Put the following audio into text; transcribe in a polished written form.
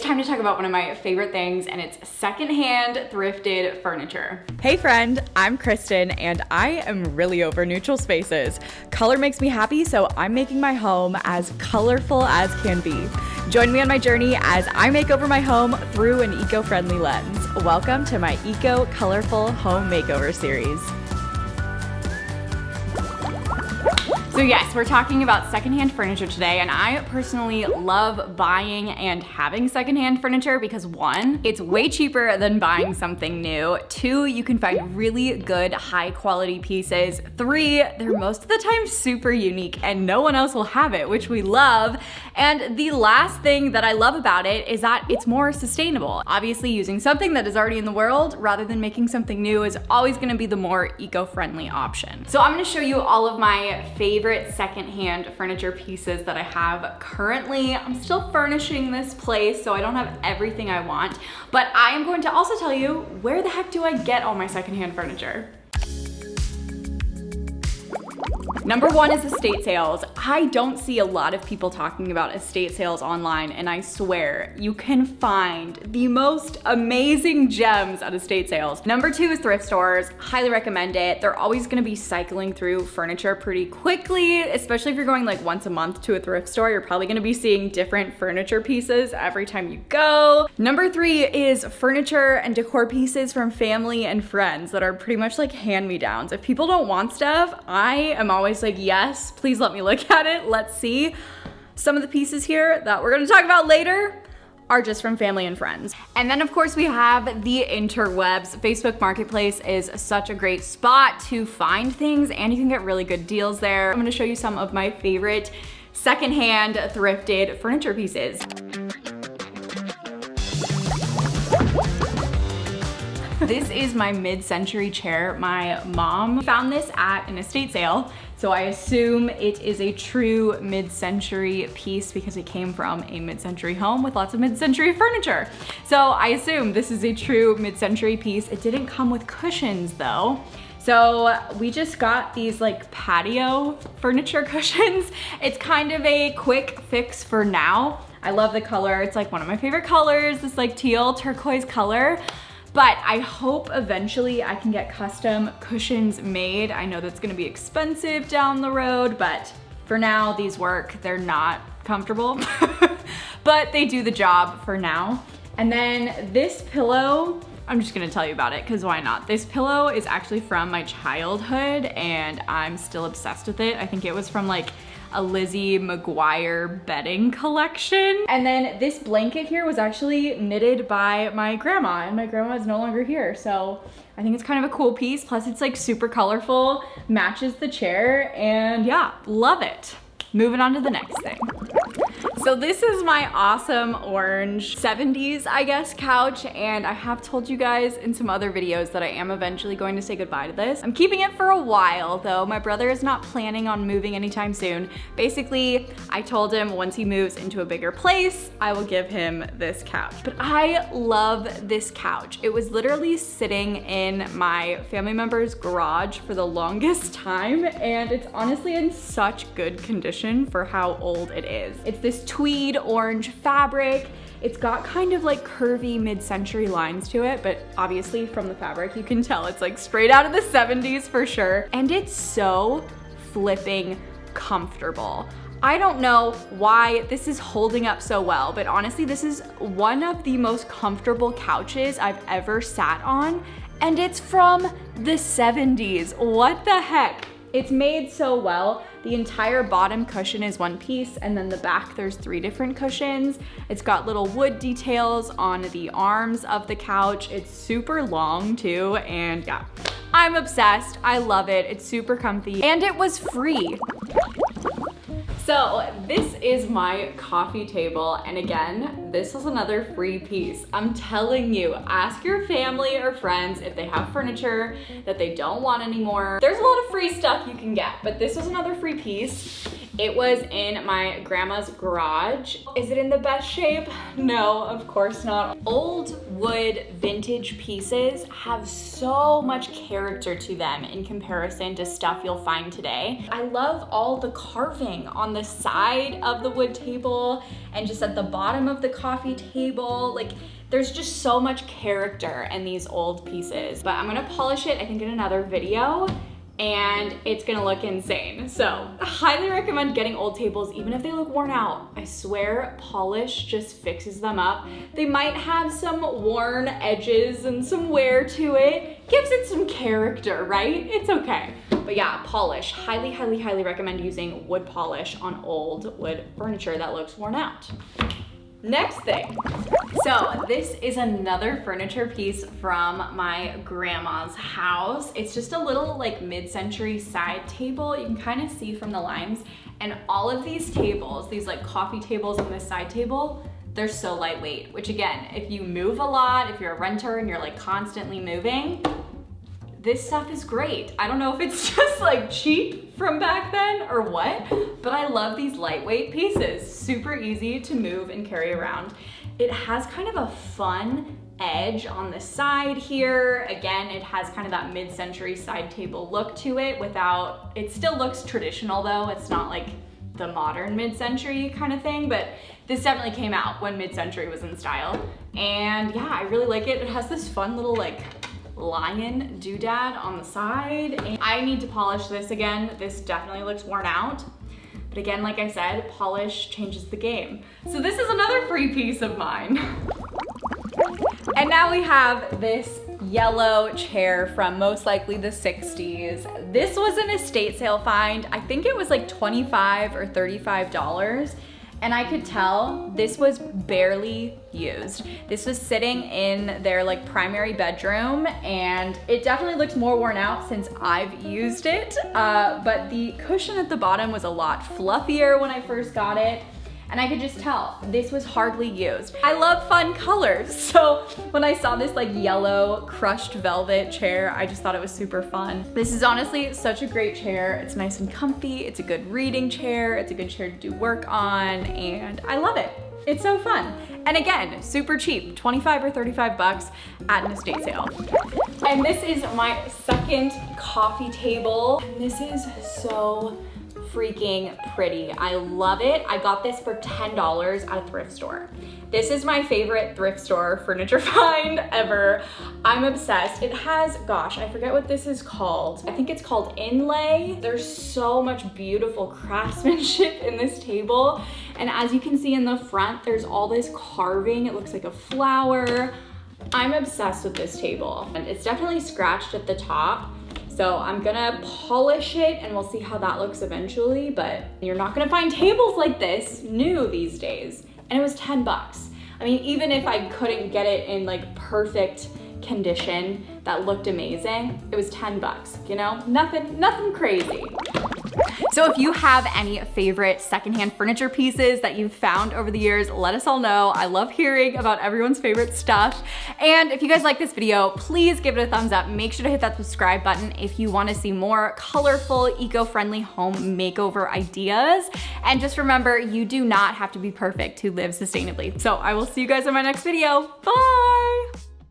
time to talk about one of my favorite things, and it's secondhand thrifted furniture. Hey friend, I'm Kristen, and I am really over neutral spaces. Color makes me happy, so I'm making my home as colorful as can be. Join me on my journey as I make over my home through an eco-friendly lens. Welcome to my Eco Colorful Home Makeover series. So yes, we're talking about secondhand furniture today, and I personally love buying and having secondhand furniture because 1, it's way cheaper than buying something new. 2, you can find really good high quality pieces. 3, they're most of the time super unique and no one else will have it, which we love. And the last thing that I love about it is that it's more sustainable. Obviously, using something that is already in the world rather than making something new is always gonna be the more eco-friendly option. So I'm gonna show you all of my favorite secondhand furniture pieces that I have currently. I'm still furnishing this place, so I don't have everything I want, but I am going to also tell you where the heck do I get all my secondhand furniture. Number 1 is estate sales. I don't see a lot of people talking about estate sales online, and I swear you can find the most amazing gems at estate sales. Number 2 is thrift stores. Highly recommend it. They're always gonna be cycling through furniture pretty quickly, especially if you're going like once a month to a thrift store. You're probably gonna be seeing different furniture pieces every time you go. Number 3 is furniture and decor pieces from family and friends that are pretty much like hand-me-downs. If people don't want stuff, I am always like, yes, please let me look at it. Let's see. Some of the pieces here that we're gonna talk about later are just from family and friends. And then of course we have the interwebs. Facebook Marketplace is such a great spot to find things, and you can get really good deals there. I'm gonna show you some of my favorite secondhand thrifted furniture pieces. This is my mid-century chair. My mom found this at an estate sale, so I assume it is a true mid-century piece because it came from a mid-century home with lots of mid-century furniture. So I assume this is a true mid-century piece. It didn't come with cushions though. So we just got these like patio furniture cushions. It's kind of a quick fix for now. I love the color. It's like one of my favorite colors, this like teal turquoise color. But I hope eventually I can get custom cushions made. I know that's gonna be expensive down the road, but for now these work. They're not comfortable, but they do the job for now. And then this pillow, I'm just gonna tell you about it because why not? This pillow is actually from my childhood and I'm still obsessed with it. I think it was from like a Lizzie McGuire bedding collection. And then this blanket here was actually knitted by my grandma, and my grandma is no longer here. So I think it's kind of a cool piece. Plus it's like super colorful, matches the chair, and yeah, love it. Moving on to the next thing. So this is my awesome orange 70s, I guess, couch, and I have told you guys in some other videos that I am eventually going to say goodbye to this. I'm keeping it for a while though. My brother is not planning on moving anytime soon. Basically, I told him once he moves into a bigger place, I will give him this couch. But I love this couch. It was literally sitting in my family member's garage for the longest time, and it's honestly in such good condition for how old it is. It's this tweed orange fabric. It's got kind of like curvy mid-century lines to it, but obviously from the fabric you can tell it's like straight out of the 70s for sure. And it's so flipping comfortable. I don't know why this is holding up so well, but honestly this is one of the most comfortable couches I've ever sat on, and it's from the 70s. What the heck? It's made so well. The entire bottom cushion is one piece, and then the back there's 3 different cushions. It's got little wood details on the arms of the couch. It's super long too, and yeah, I'm obsessed. I love it. It's super comfy, and it was free. So this is my coffee table, and again, this is another free piece. I'm telling you, ask your family or friends if they have furniture that they don't want anymore. There's a lot of free stuff you can get, but this was another free piece. It was in my grandma's garage. Is it in the best shape? No, of course not. Old wood vintage pieces have so much character to them in comparison to stuff you'll find today. I love all the carving on the side of the wood table and just at the bottom of the coffee table. Like, there's just so much character in these old pieces. But I'm gonna polish it, I think, in another video, and it's gonna look insane. So I highly recommend getting old tables, even if they look worn out. I swear polish just fixes them up. They might have some worn edges and some wear to it. Gives it some character, right? It's okay. But yeah, polish. Highly, highly, highly recommend using wood polish on old wood furniture that looks worn out. Next thing. So this is another furniture piece from my grandma's house. It's just a little like mid-century side table. You can kind of see from the lines. And all of these tables, these like coffee tables and this side table, they're so lightweight, which again, if you move a lot, if you're a renter and you're like constantly moving, this stuff is great. I don't know if it's just like cheap from back then or what, but I love these lightweight pieces. Super easy to move and carry around. It has kind of a fun edge on the side here. Again, it has kind of that mid-century side table look to it without, it still looks traditional though. It's not like the modern mid-century kind of thing, but this definitely came out when mid-century was in style. And yeah, I really like it. It has this fun little like lion doodad on the side. And I need to polish this again. This definitely looks worn out. But again, like I said, polish changes the game. So this is another free piece of mine. And now we have this yellow chair from most likely the 60s. This was an estate sale find. I think it was like $25 or $35. And I could tell this was barely used. This was sitting in their like primary bedroom, and it definitely looked more worn out since I've used it. But the cushion at the bottom was a lot fluffier when I first got it. And I could just tell this was hardly used. I love fun colors. So when I saw this like yellow crushed velvet chair, I just thought it was super fun. This is honestly such a great chair. It's nice and comfy. It's a good reading chair. It's a good chair to do work on, and I love it. It's so fun. And again, super cheap, 25 or 35 bucks at an estate sale. And this is my second coffee table. And this is so freaking pretty. I love it. I got this for $10 at a thrift store. This is my favorite thrift store furniture find ever. I'm obsessed. It has, gosh, I forget what this is called. I think it's called inlay. There's so much beautiful craftsmanship in this table. And as you can see in the front, there's all this carving. It looks like a flower. I'm obsessed with this table. And it's definitely scratched at the top. So I'm gonna polish it and we'll see how that looks eventually, but you're not gonna find tables like this new these days. And it was 10 bucks. I mean, even if I couldn't get it in like perfect condition that looked amazing, it was 10 bucks, you know? Nothing crazy. So if you have any favorite secondhand furniture pieces that you've found over the years, let us all know. I love hearing about everyone's favorite stuff. And if you guys like this video, please give it a thumbs up. Make sure to hit that subscribe button if you want to see more colorful, eco-friendly home makeover ideas. And just remember, you do not have to be perfect to live sustainably. So I will see you guys in my next video. Bye!